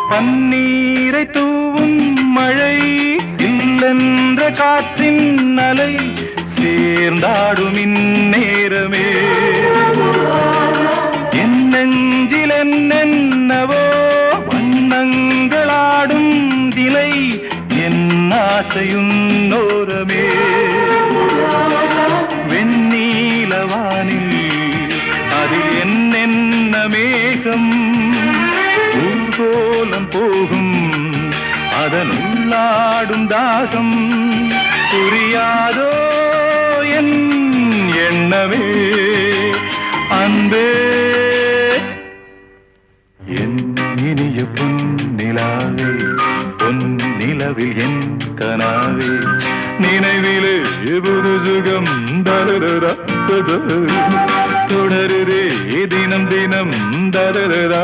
பன்னீரை தூவும் மழை இல்லென்ற காற்றின் அலை சேர்ந்தாடும் இந்நேரமே என் நெஞ்சில் என்னென்னவோ வண்ணங்களாடும் திலை என் ஆசையுன்னோரமே வெண்ணீலவானில் அதில் என்னென்ன மேகம் ஊர்கோலம் போகும் அதன் உள்ளாடும் தாகம் புரியாதோ என் எண்ணமே அன்பே என் இனிய பொன்னிலாவே பொன்னிலவில் என் கனாவே நினைவிலே புது சுகம் தருதா தொடருதே தினம் தினம் தருதா